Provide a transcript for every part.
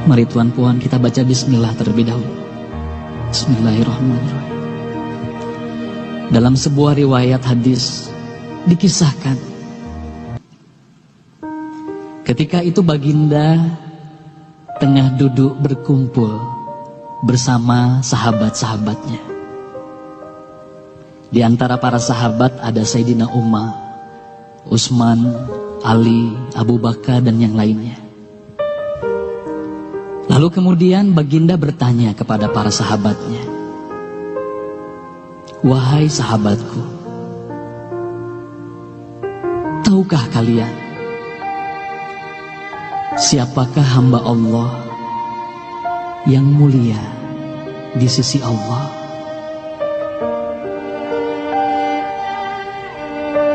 Mari Tuan Puan kita baca bismillah terlebih dahulu. Bismillahirrahmanirrahim. Dalam sebuah riwayat hadis dikisahkan, ketika itu baginda tengah duduk berkumpul bersama sahabat-sahabatnya. Di antara para sahabat ada Sayyidina Umar, Utsman, Ali, Abu Bakar dan yang lainnya. Lalu kemudian baginda bertanya kepada para sahabatnya, "Wahai sahabatku, tahukah kalian siapakah hamba Allah yang mulia di sisi Allah?"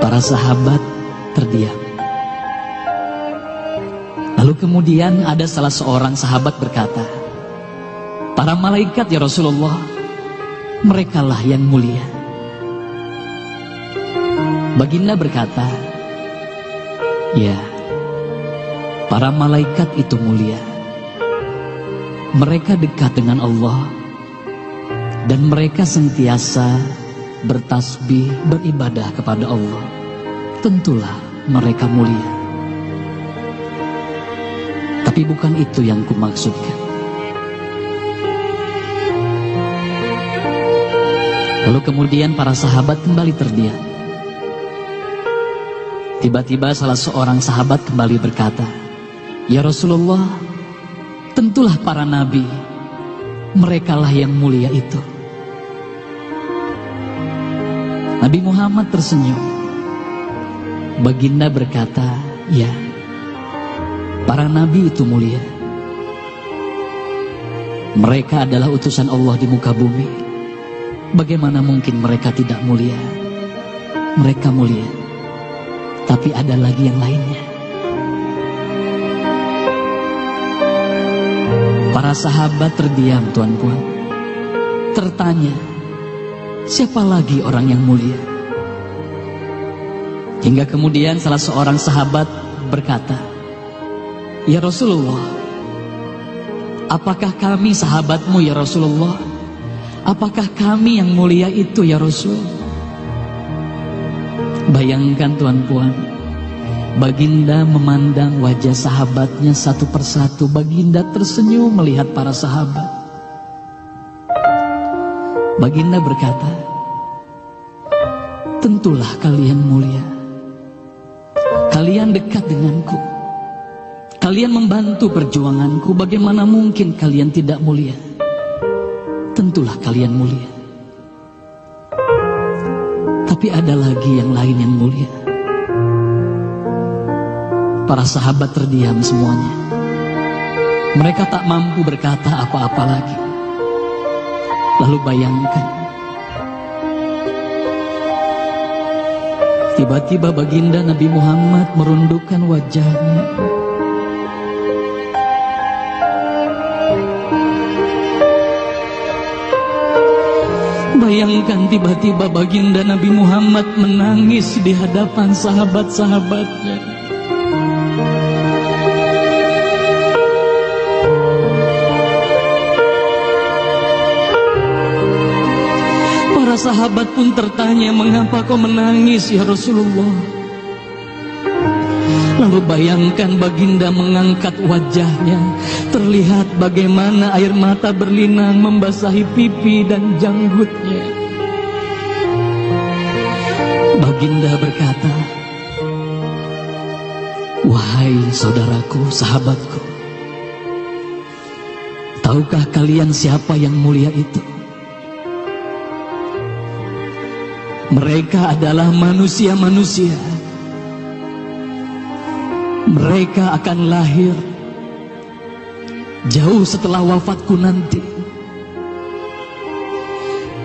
Para sahabat terdiam. Lalu kemudian ada salah seorang sahabat berkata, "Para malaikat ya Rasulullah, merekalah yang mulia." Baginda berkata, "Ya, para malaikat itu mulia. Mereka dekat dengan Allah dan mereka sentiasa bertasbih, beribadah kepada Allah. Tentulah mereka mulia. Tapi bukan itu yang kumaksudkan." Lalu kemudian para sahabat kembali terdiam. Tiba-tiba salah seorang sahabat kembali berkata, "Ya Rasulullah, tentulah para nabi, merekalah yang mulia itu." Nabi Muhammad tersenyum. Baginda berkata, "Ya, para nabi itu mulia. Mereka adalah utusan Allah di muka bumi. Bagaimana mungkin mereka tidak mulia? Mereka mulia. Tapi ada lagi yang lainnya." Para sahabat terdiam, Tuan Puan. Tertanya, siapa lagi orang yang mulia? Hingga kemudian salah seorang sahabat berkata, "Ya Rasulullah, apakah kami sahabatmu ya Rasulullah? Apakah kami yang mulia itu ya Rasul?" Bayangkan Tuan Puan, baginda memandang wajah sahabatnya satu persatu. Baginda tersenyum melihat para sahabat. Baginda berkata, "Tentulah kalian mulia. Kalian dekat denganku. Kalian membantu perjuanganku. Bagaimana mungkin kalian tidak mulia? Tentulah kalian mulia. Tapi ada lagi yang lain yang mulia." Para sahabat terdiam semuanya. Mereka tak mampu berkata apa-apa lagi. Lalu bayangkan, tiba-tiba baginda Nabi Muhammad merundukkan wajahnya. Bayangkan tiba-tiba baginda Nabi Muhammad menangis di hadapan sahabat-sahabatnya. Para sahabat pun tertanya, "Mengapa kau menangis ya Rasulullah?" Lalu bayangkan baginda mengangkat wajahnya. Terlihat bagaimana air mata berlinang membasahi pipi dan janggutnya. Baginda berkata, "Wahai saudaraku, sahabatku, tahukah kalian siapa yang mulia itu? Mereka adalah manusia-manusia. Mereka akan lahir jauh setelah wafatku nanti.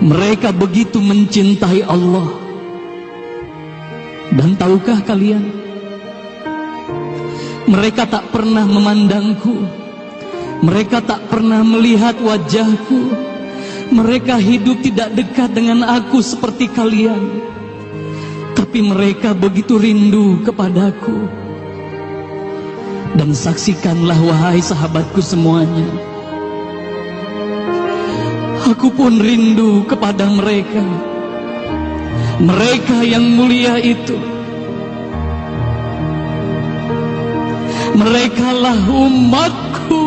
Mereka begitu mencintai Allah. Dan tahukah kalian, mereka tak pernah memandangku. Mereka tak pernah melihat wajahku. Mereka hidup tidak dekat dengan aku seperti kalian. Tapi mereka begitu rindu kepadaku. Dan saksikanlah wahai sahabatku semuanya, aku pun rindu kepada mereka, mereka yang mulia itu. Merekalah umatku.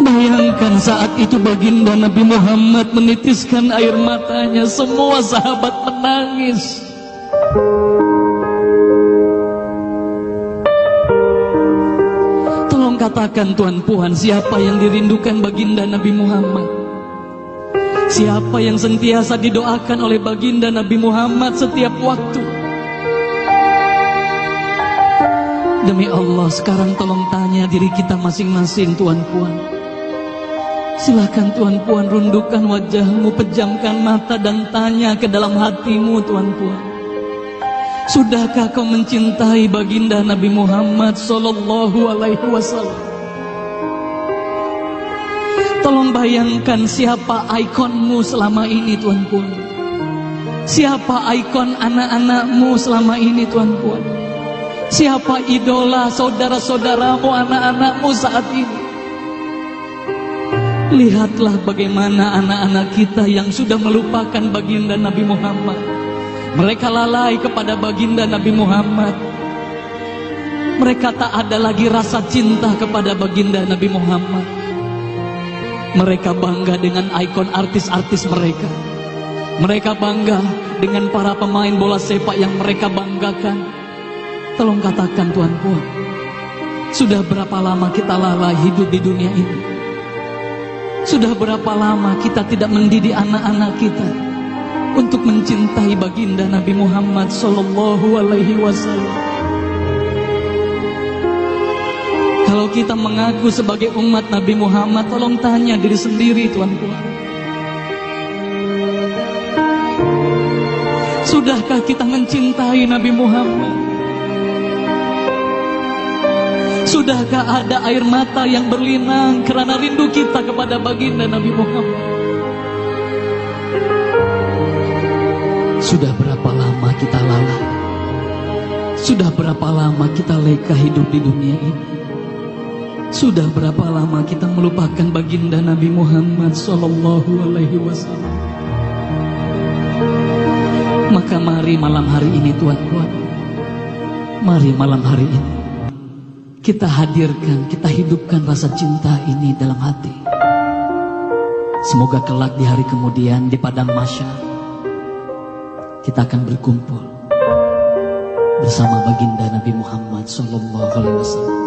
Bayangkan saat itu baginda Nabi Muhammad menitiskan air matanya, semua sahabat menangis. Tolong katakan tuan puan, siapa yang dirindukan baginda Nabi Muhammad? Siapa yang sentiasa didoakan oleh baginda Nabi Muhammad setiap waktu? Demi Allah, sekarang tolong tanya diri kita masing-masing tuan puan. Silakan tuan puan rundukkan wajahmu, pejamkan mata dan tanya ke dalam hatimu tuan puan. Sudahkah kau mencintai baginda Nabi Muhammad sallallahu alaihi wasallam? Tolong bayangkan siapa ikonmu selama ini tuan puan. Siapa ikon anak-anakmu selama ini tuan puan. Siapa idola saudara-saudaramu, anak-anakmu saat ini. Lihatlah bagaimana anak-anak kita yang sudah melupakan baginda Nabi Muhammad. Mereka lalai kepada baginda Nabi Muhammad. Mereka tak ada lagi rasa cinta kepada baginda Nabi Muhammad. Mereka bangga dengan ikon artis-artis mereka. Mereka bangga dengan para pemain bola sepak yang mereka banggakan. Tolong katakan tuan puan, sudah berapa lama kita lalai hidup di dunia ini? Sudah berapa lama kita tidak mendidik anak-anak kita untuk mencintai baginda Nabi Muhammad sallallahu alaihi wasallam? Kalau kita mengaku sebagai umat Nabi Muhammad, tolong tanya diri sendiri tuan puan. Sudahkah kita mencintai Nabi Muhammad? Sudahkah ada air mata yang berlinang karena rindu kita kepada baginda Nabi Muhammad? Sudah berapa lama kita lalai? Sudah berapa lama kita leka hidup di dunia ini? Sudah berapa lama kita melupakan baginda Nabi Muhammad sallallahu alaihi wasallam? Maka mari malam hari ini tuan puan, mari malam hari ini kita hadirkan, kita hidupkan rasa cinta ini dalam hati. Semoga kelak di hari kemudian di padang mahsyar kita akan berkumpul bersama baginda Nabi Muhammad sallallahu alaihi wasallam.